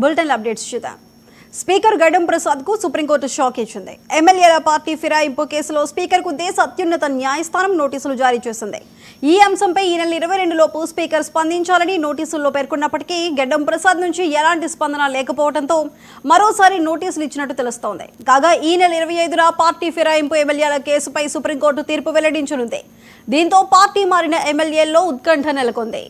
Bulletin updates చూద్దాం. Speaker గడ్డం ప్రసాద్ కు సుప్రీంకోర్టు షాక్ ఇచ్చింది. ఎమ్మెల్యేల పార్టీ ఫిరాయింపు కేసులో స్పీకర్ కు దేశ అత్యున్నత న్యాయస్థానం నోటీసులు జారీ చేసింది. ఈ అంశంపై ఈ నెల 22 లోపు స్పీకర్ స్పందించాలని నోటీసుల్లో పేర్కొన్నప్పటికీ గడ్డం ప్రసాద్ నుంచి ఎలాంటి స్పందన లేకపోవడంతో మరోసారి నోటీసులు ఇచ్చినట్టు తెలుస్తోంది. కాగా ఈ నెల 25న పార్టీ ఫిరాయింపు ఎమ్మెల్యేల కేసుపై సుప్రీంకోర్టు తీర్పు వెల్లడించనుంది. దీంతో పార్టీ మారిన ఎమ్మెల్యేల్లో ఉత్కంఠ నెలకొంది.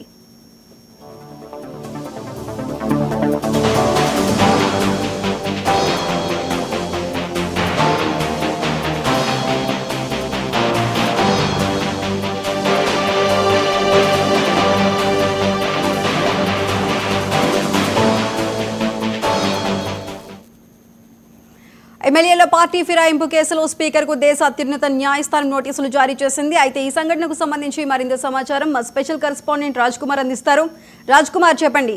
ఎమ్మెల్యేల పార్టీ ఫిరాయింపు కేసులో స్పీకర్ కు దేశ అత్యున్నత న్యాయస్థానం నోటీసులు జారీ చేసింది. అయితే ఈ సంఘటనకు సంబంధించి మరింత సమాచారం మా స్పెషల్ కరెస్పాండెంట్ రాజ్ కుమార్ అందిస్తారు. రాజ్ కుమార్, చెప్పండి.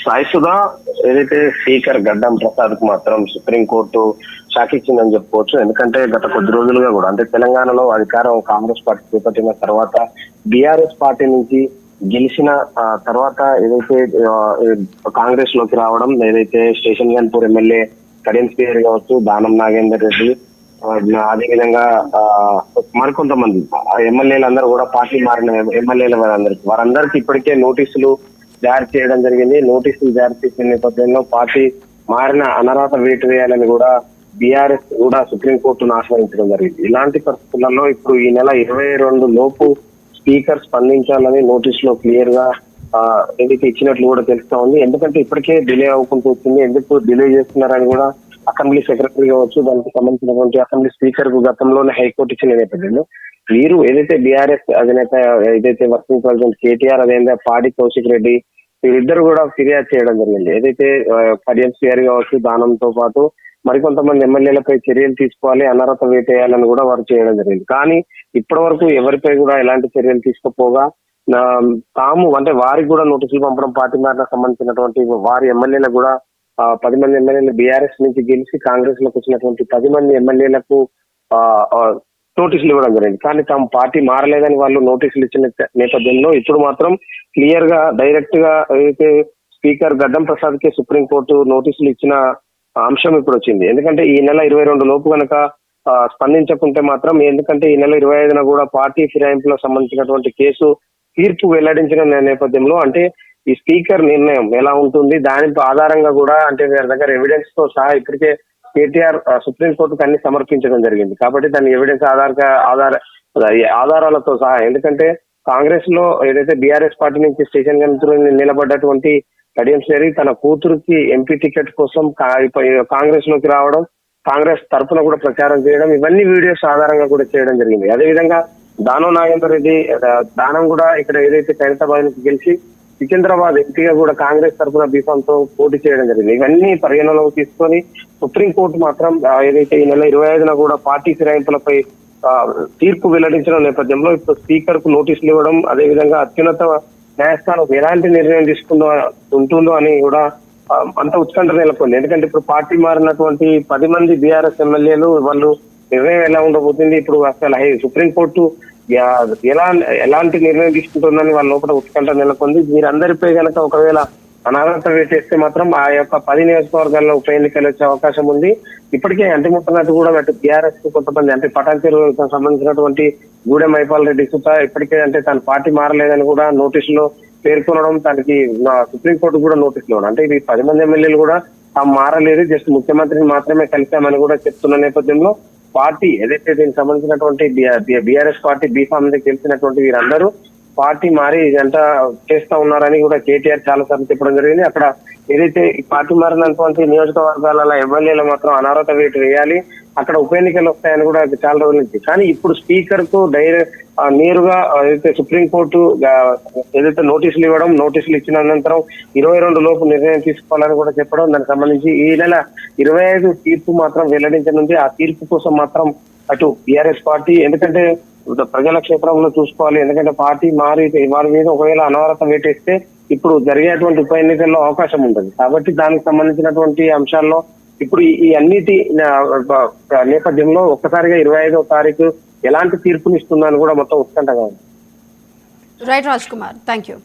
సాయిసుధా, ఏదైతే స్పీకర్ గడ్డం ప్రసాద్ కు మాత్రం సుప్రీంకోర్టు షాక్ ఇచ్చిందని చెప్పుకోవచ్చు. ఎందుకంటే గత కొద్ది రోజులుగా కూడా అంటే తెలంగాణలో అధికారం కాంగ్రెస్ పార్టీ చేపట్టిన తర్వాత బీఆర్ఎస్ పార్టీ నుంచి గెలిచిన తర్వాత ఏదైతే కాంగ్రెస్ లోకి రావడం, ఏదైతే స్టేషన్ గన్పూర్ ఎమ్మెల్యే కడియం శ్రీహరి కావచ్చు, దానం నాగేందర్ రెడ్డి, అదేవిధంగా మరికొంతమంది ఎమ్మెల్యేలందరూ కూడా పార్టీ మారిన ఎమ్మెల్యేల వారందరికీ ఇప్పటికే నోటీసులు జారీ చేయడం జరిగింది. నోటీసులు జారీ చేసిన నేపథ్యంలో పార్టీ మారిన అనర్హత వేటు వేయాలని కూడా బీఆర్ఎస్ కూడా సుప్రీంకోర్టును ఆశ్రయించడం జరిగింది. ఇలాంటి పరిస్థితులలో ఇప్పుడు ఈ నెల 22 లోపు స్పీకర్ స్పందించాలని నోటీస్ లో క్లియర్ గా ఏదైతే ఇచ్చినట్లు కూడా తెలుస్తా ఉంది. ఎందుకంటే ఇప్పటికే డిలే అవ్వకుంటూ వచ్చింది. ఎందుకు డిలే చేస్తున్నారని కూడా అసెంబ్లీ సెక్రటరీ కావచ్చు, దానికి సంబంధించినటువంటి అసెంబ్లీ స్పీకర్ కు గతంలోనే హైకోర్టు ఇచ్చిన నేపథ్యంలో వీరు ఏదైతే బీఆర్ఎస్ అధినేత ఏదైతే వర్కింగ్ ప్రెసిడెంట్ కేటీఆర్, అదేంటే పాడి కౌశిక్ రెడ్డి, వీరిద్దరు కూడా ఫిర్యాదు చేయడం జరిగింది. ఏదైతే కడియం శ్రీహరి కావచ్చు, దానంతో పాటు మరికొంతమంది ఎమ్మెల్యేలపై చర్యలు తీసుకోవాలి, అనర్హత వేటేయాలని కూడా వారు చేయడం జరిగింది. కానీ ఇప్పటి వరకు ఎవరిపై కూడా ఎలాంటి చర్యలు తీసుకోపోగా తాము అంటే వారికి కూడా నోటీసులు పంపడం, పార్టీ మారిన సంబంధించినటువంటి వారి ఎమ్మెల్యేలకు కూడా 10 మంది ఎమ్మెల్యేలు బీఆర్ఎస్ నుంచి గెలిచి కాంగ్రెస్ లోకి వచ్చినటువంటి 10 మంది ఎమ్మెల్యేలకు నోటీసులు ఇవ్వడం జరిగింది. కానీ తాము పార్టీ మారలేదని వాళ్ళు నోటీసులు ఇచ్చిన నేపథ్యంలో ఇప్పుడు మాత్రం క్లియర్ గా డైరెక్ట్ గా ఏదైతే స్పీకర్ గడ్డం ప్రసాద్ కి సుప్రీంకోర్టు నోటీసులు ఇచ్చిన అంశం ఇప్పుడు వచ్చింది. ఎందుకంటే ఈ నెల 22 లోపు కనుక స్పందించకుంటే మాత్రం, ఎందుకంటే ఈ నెల 25న కూడా పార్టీ ఫిరాయింపులకు సంబంధించినటువంటి కేసు తీర్పు వెల్లడించిన నేపథ్యంలో అంటే ఈ స్పీకర్ నిర్ణయం ఎలా ఉంటుంది దాని ఆధారంగా కూడా అంటే వీరి దగ్గర ఎవిడెన్స్ తో సహా ఇప్పటికే కేటీఆర్ సుప్రీంకోర్టుకు అన్ని సమర్పించడం జరిగింది. కాబట్టి దాని ఎవిడెన్స్ ఆధారాలతో సహా, ఎందుకంటే కాంగ్రెస్ లో ఏదైతే బీఆర్ఎస్ పార్టీ నుంచి స్టేషన్ గన్పూర్ నిలబడ్డటువంటి కడియం శ్రీహరి తన కూతురుకి ఎంపీ టికెట్ కోసం కాంగ్రెస్ లోకి రావడం, కాంగ్రెస్ తరఫున కూడా ప్రచారం చేయడం, ఇవన్నీ వీడియోస్ ఆధారంగా కూడా చేయడం జరిగింది. అదేవిధంగా దానం నాగేందర్ రెడ్డి దానం కూడా ఇక్కడ ఏదైతే ఖైరతాబాద్ నుంచి గెలిచి సికింద్రాబాద్ ఎంపీగా కూడా కాంగ్రెస్ తరఫున బీఫామ్ తో పోటీ చేయడం జరిగింది. ఇవన్నీ పరిగణలోకి తీసుకొని సుప్రీంకోర్టు మాత్రం ఏదైతే ఈ నెల 25న కూడా పార్టీ ఫిరాయింపులపై తీర్పు వెల్లడించిన నేపథ్యంలో ఇప్పుడు స్పీకర్ కు నోటీసులు ఇవ్వడం, అదేవిధంగా అత్యున్నత న్యాయస్థానం ఎలాంటి నిర్ణయం ఉంటుందో అని కూడా అంత ఉత్కంఠ నెలకొంది. ఎందుకంటే ఇప్పుడు పార్టీ మారినటువంటి 10 మంది బీఆర్ఎస్ ఎమ్మెల్యేలు వాళ్ళు నిర్ణయం ఎలా ఉండబోతుంది, ఇప్పుడు అసలు సుప్రీంకోర్టు ఎలాంటి నిర్ణయం తీసుకుంటుందని వాళ్ళ లోపల ఉత్కంఠ నెలకొంది. వీరందరిపై కనుక ఒకవేళ అనర్హత వేటేస్తే మాత్రం ఆ యొక్క 10 నియోజకవర్గాల్లో ఉప ఎన్నికలు వచ్చే అవకాశం ఉంది. ఇప్పటికే అంతిమొత్తనట్టు కూడా బీఆర్ఎస్ కొంతమంది అంటే పటాన్ చెరువులకు సంబంధించినటువంటి గూడెం మైపాల్ రెడ్డి సుత ఇప్పటికే అంటే తన పార్టీ మారలేదని కూడా నోటీసులో పేర్కొనడం, దానికి సుప్రీంకోర్టు కూడా నోటీసులు ఇవ్వడం, అంటే ఇది 10 మంది ఎమ్మెల్యేలు కూడా తాము మారలేదు, జస్ట్ ముఖ్యమంత్రిని మాత్రమే కలిశామని కూడా చెప్తున్న నేపథ్యంలో పార్టీ ఏదైతే దీనికి సంబంధించినటువంటి బీఆర్ఎస్ పార్టీ బీఫామ్ గెలిచినటువంటి వీరందరూ పార్టీ మారి ఇదంతా చేస్తా ఉన్నారని కూడా కేటీఆర్ చాలా సార్లు చెప్పడం జరిగింది. అక్కడ ఏదైతే ఈ పార్టీ మారినటువంటి నియోజకవర్గాల ఎమ్మెల్యేలు మాత్రం అనర్హత వేటు వేయాలి, అక్కడ ఉప ఎన్నికలు వస్తాయని కూడా చాలా రోజుల నుంచి. కానీ ఇప్పుడు స్పీకర్ కు నేరుగా ఏదైతే సుప్రీంకోర్టు ఏదైతే నోటీసులు ఇవ్వడం, నోటీసులు ఇచ్చిన అనంతరం 22 లోపు నిర్ణయం తీసుకోవాలని కూడా చెప్పడం, దానికి సంబంధించి ఈ నెల 25 తీర్పు మాత్రం వెల్లడించనుంది. ఆ తీర్పు కోసం మాత్రం అటు బీఆర్ఎస్ పార్టీ, ఎందుకంటే ప్రజల క్షేత్రంలో చూసుకోవాలి, ఎందుకంటే పార్టీ మారి వారి మీద ఒకవేళ అనర్హత వేటేస్తే ఇప్పుడు జరిగేటువంటి ఉప ఎన్నికల్లో అవకాశం ఉంటుంది. కాబట్టి దానికి సంబంధించినటువంటి అంశాల్లో ఇప్పుడు ఈ అన్నిటి నేపథ్యంలో ఒక్కసారిగా 25వ తారీఖు ఎలాంటి తీర్పునిస్తుందని కూడా మొత్తం ఉత్కంఠగా ఉంది. Right Raj Kumar, thank you.